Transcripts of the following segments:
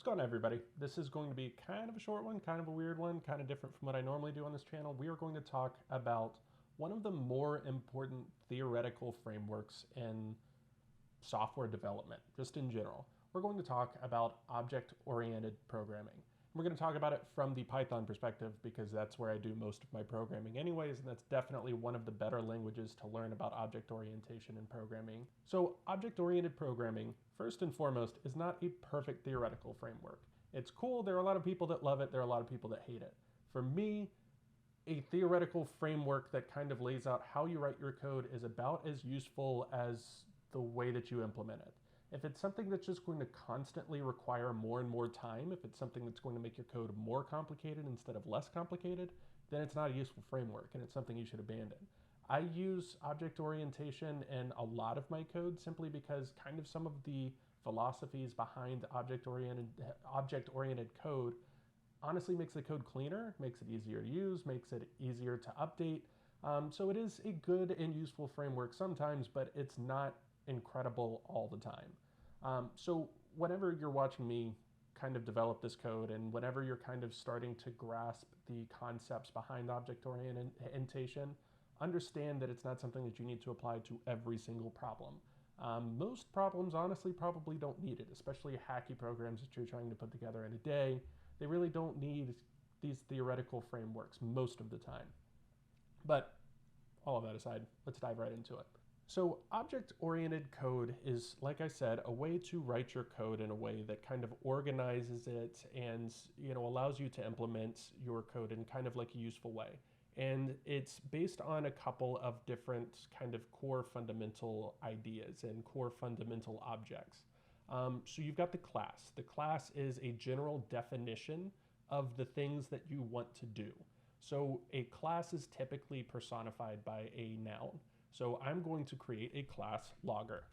going on, everybody? This is going to be kind of a short one, kind of a weird one, kind of different from what I normally do on this channel. We are going to talk about one of the more important theoretical frameworks in software development, just in general. We're going to talk about object-oriented programming. We're going to talk about it from the Python perspective because that's where I do most of my programming anyways, and that's definitely one of the better languages to learn about object orientation in programming. So object-oriented programming, first and foremost, is not a perfect theoretical framework. It's cool, there are a lot of people that love it, there are a lot of people that hate it. For me, a theoretical framework that kind of lays out how you write your code is about as useful as the way that you implement it. If it's something that's just going to constantly require more and more time, if it's something that's going to make your code more complicated instead of less complicated, then it's not a useful framework and it's something you should abandon. I use object orientation in a lot of my code simply because kind of some of the philosophies behind object-oriented code honestly makes the code cleaner, makes it easier to use, makes it easier to update. So it is a good and useful framework sometimes, but it's not incredible all the time. So whenever you're watching me kind of develop this code and whenever you're kind of starting to grasp the concepts behind object orientation, understand that it's not something that you need to apply to every single problem. Most problems honestly probably don't need it, especially hacky programs that you're trying to put together in a day. They really don't need these theoretical frameworks most of the time. But all of that aside, let's dive right into it. So object-oriented code is, like I said, a way to write your code in a way that kind of organizes it and allows you to implement your code in kind of like a useful way. And it's based on a couple of different kind of core fundamental ideas and core fundamental objects. So you've got the class. The class is a general definition of the things that you want to do. So a class is typically personified by a noun. So I'm going to create a class logger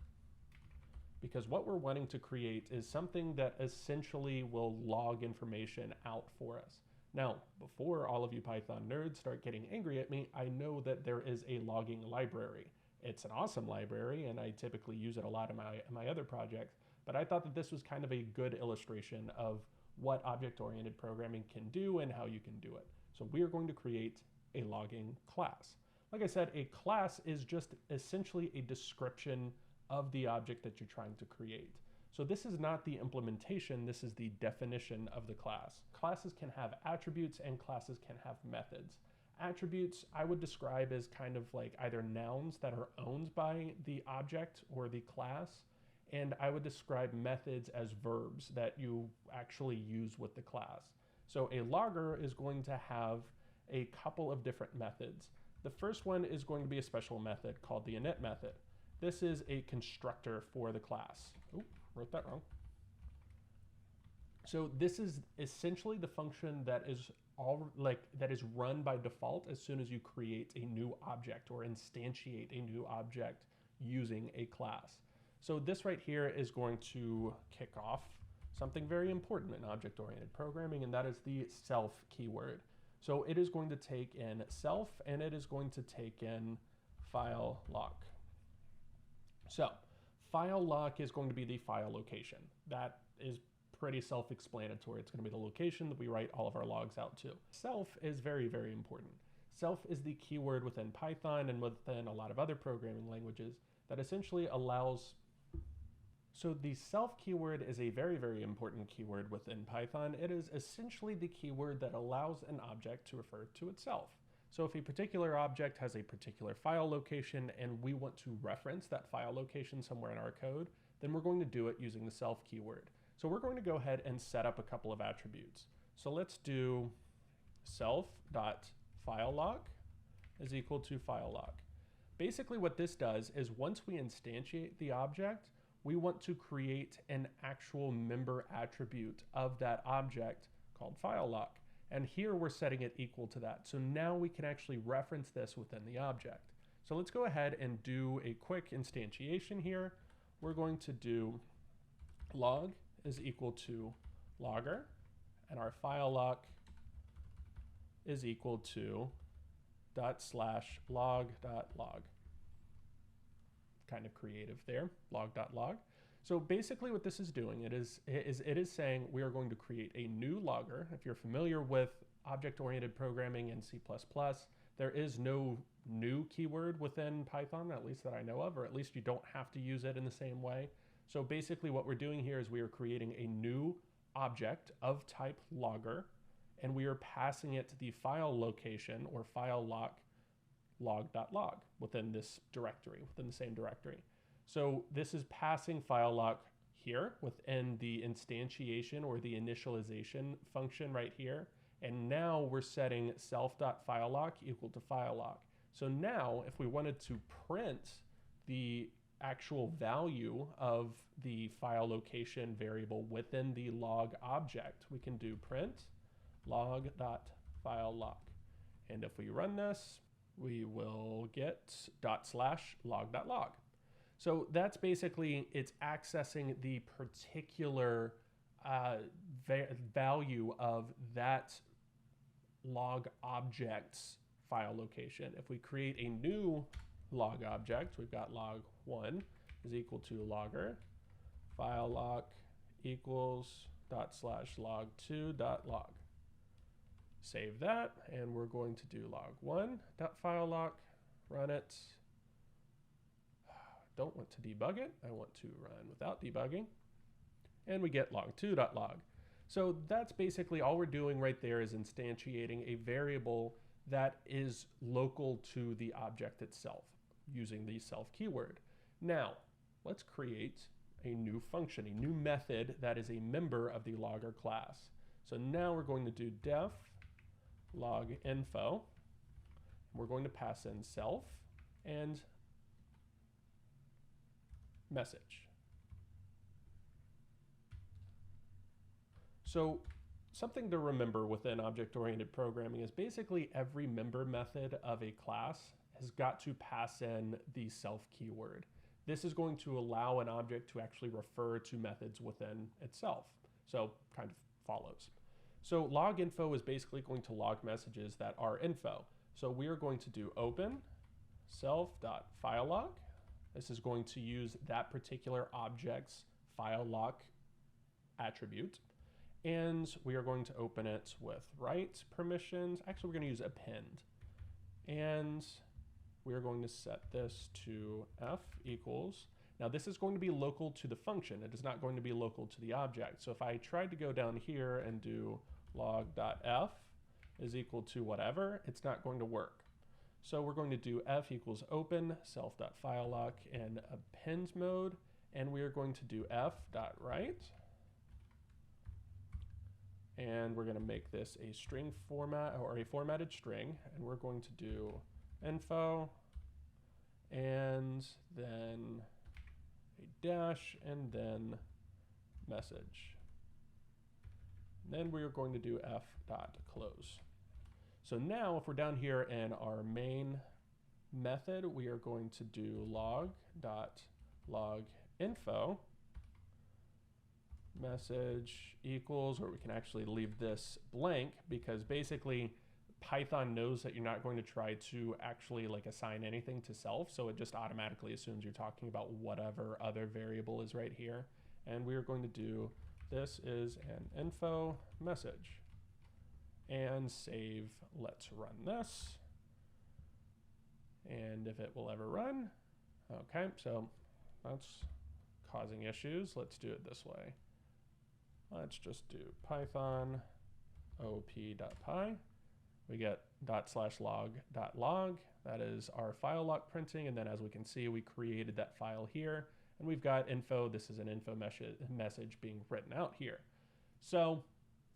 because what we're wanting to create is something that essentially will log information out for us. Now, before all of you Python nerds start getting angry at me, I know that there is a logging library. It's an awesome library and I typically use it a lot in my other projects, but I thought that this was kind of a good illustration of what object-oriented programming can do and how you can do it. So we are going to create a logging class. Like I said, a class is just essentially a description of the object that you're trying to create. So this is not the implementation, this is the definition of the class. Classes can have attributes and classes can have methods. Attributes I would describe as kind of like either nouns that are owned by the object or the class, and I would describe methods as verbs that you actually use with the class. So a logger is going to have a couple of different methods. The first one is going to be a special method called the init method. This is a constructor for the class. Oh, wrote that wrong. So this is essentially the function that is run by default as soon as you create a new object or instantiate a new object using a class. So this right here is going to kick off something very important in object-oriented programming, and that is the self keyword. So it is going to take in self and it is going to take in file lock. So file lock is going to be the file location. That is pretty self-explanatory. It's going to be the location that we write all of our logs out to. Self is very, very important. Self is the keyword within Python and within a lot of other programming languages that essentially allows. So the self keyword is a very, very important keyword within Python. It is essentially the keyword that allows an object to refer to itself. So if a particular object has a particular file location and we want to reference that file location somewhere in our code, then we're going to do it using the self keyword. So we're going to go ahead and set up a couple of attributes. So let's do self.filelock is equal to filelock. Basically what this does is once we instantiate the object, we want to create an actual member attribute of that object called filelock. And here we're setting it equal to that. So now we can actually reference this within the object. So let's go ahead and do a quick instantiation here. We're going to do log is equal to logger, and our filelock is equal to ./log.log. Kind of creative there, log.log. So basically what this is doing, it is saying we are going to create a new logger. If you're familiar with object-oriented programming in C++, there is no new keyword within Python, at least that I know of, or at least you don't have to use it in the same way. So basically what we're doing here is we are creating a new object of type logger, and we are passing it to the file location or file log.log within this directory, within the same directory. So this is passing file lock here within the instantiation or the initialization function right here. And now we're setting self.filelock equal to file lock. So now if we wanted to print the actual value of the file location variable within the log object, we can do print log.filelock. And if we run this, we will get /log.log. So that's basically, it's accessing the particular value of that log object's file location. If we create a new log object, we've got log1 is equal to logger, file lock equals /log2.log. Save that, and we're going to do log1.filelock, run it. Don't want to debug it. I want to run without debugging. And we get log2.log. So that's basically all we're doing right there is instantiating a variable that is local to the object itself using the self keyword. Now, let's create a new function, a new method that is a member of the logger class. So now we're going to do def log info. We're going to pass in self and message. So something to remember within object-oriented programming is basically every member method of a class has got to pass in the self keyword. This is going to allow an object to actually refer to methods within itself. So kind of follows. So log info is basically going to log messages that are info. So we are going to do open self.filelock. This is going to use that particular object's file lock attribute. And we are going to open it with write permissions. Actually, we're going to use append. And we are going to set this to f equals. Now this is going to be local to the function. It is not going to be local to the object. So if I tried to go down here and do log.f is equal to whatever, it's not going to work. So we're going to do f equals open self.filelock in append mode, and we are going to do f.write. And we're going to make this a string format or a formatted string, and we're going to do info and then a dash and then message. And then we are going to do f.close. So now if we're down here in our main method, we are going to do log.loginfo message equals, or we can actually leave this blank because basically Python knows that you're not going to try to actually like assign anything to self, so it just automatically assumes you're talking about whatever other variable is right here. And we are going to do this is an info message and save. Let's run this, and if it will ever run. Okay, so that's causing issues. Let's do it this way. Let's just do python op.py. We get /log.log. That is our file lock printing. And then as we can see, we created that file here. And we've got info. This is an info message being written out here. So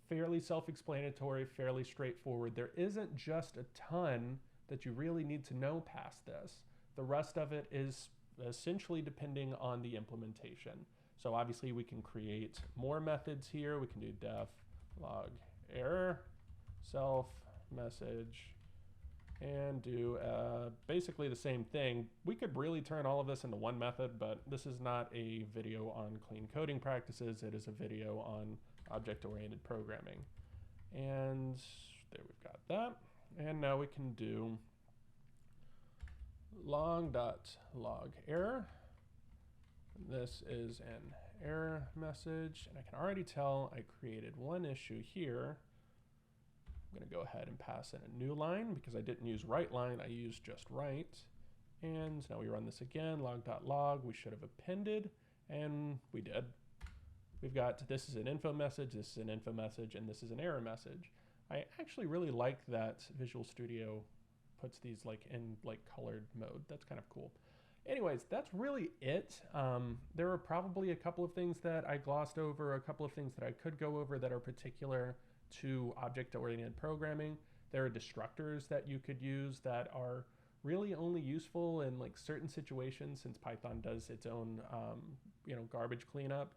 fairly self-explanatory, fairly straightforward. There isn't just a ton that you really need to know past this. The rest of it is essentially depending on the implementation. So obviously we can create more methods here. We can do def log error, self message, and do basically the same thing. We could really turn all of this into one method, but this is not a video on clean coding practices. It is a video on object-oriented programming. And there we've got that. And now we can do log.log error This is an error message, and I can already tell I created one issue here. I'm going to go ahead and pass in a new line because I didn't use write line, I used just write. And now we run this again, log.log, we should have appended, and we did. We've got, this is an info message, this is an info message, and this is an error message. I actually really like that Visual Studio puts these like in like colored mode. That's kind of cool. Anyways, that's really it. There are probably a couple of things that I glossed over, a couple of things that I could go over that are particular to object-oriented programming. There are destructors that you could use that are really only useful in like certain situations, since Python does its own garbage cleanup.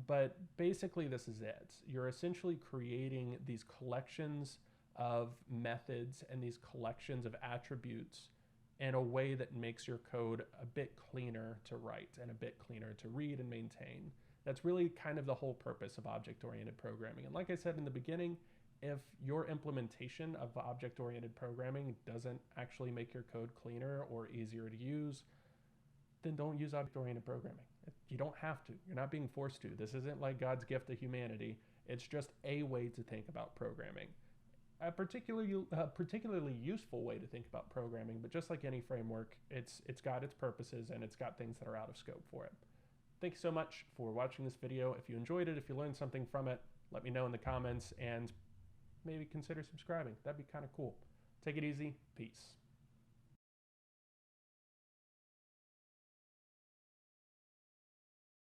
But basically this is it. You're essentially creating these collections of methods and these collections of attributes in a way that makes your code a bit cleaner to write and a bit cleaner to read and maintain. That's really kind of the whole purpose of object-oriented programming. And like I said in the beginning, if your implementation of object-oriented programming doesn't actually make your code cleaner or easier to use, then don't use object-oriented programming. You don't have to. You're not being forced to. This isn't like God's gift to humanity. It's just a way to think about programming. A particularly useful way to think about programming, but just like any framework, it's got its purposes and it's got things that are out of scope for it. Thank you so much for watching this video. If you enjoyed it, if you learned something from it, let me know in the comments and maybe consider subscribing. That'd be kind of cool. Take it easy. Peace.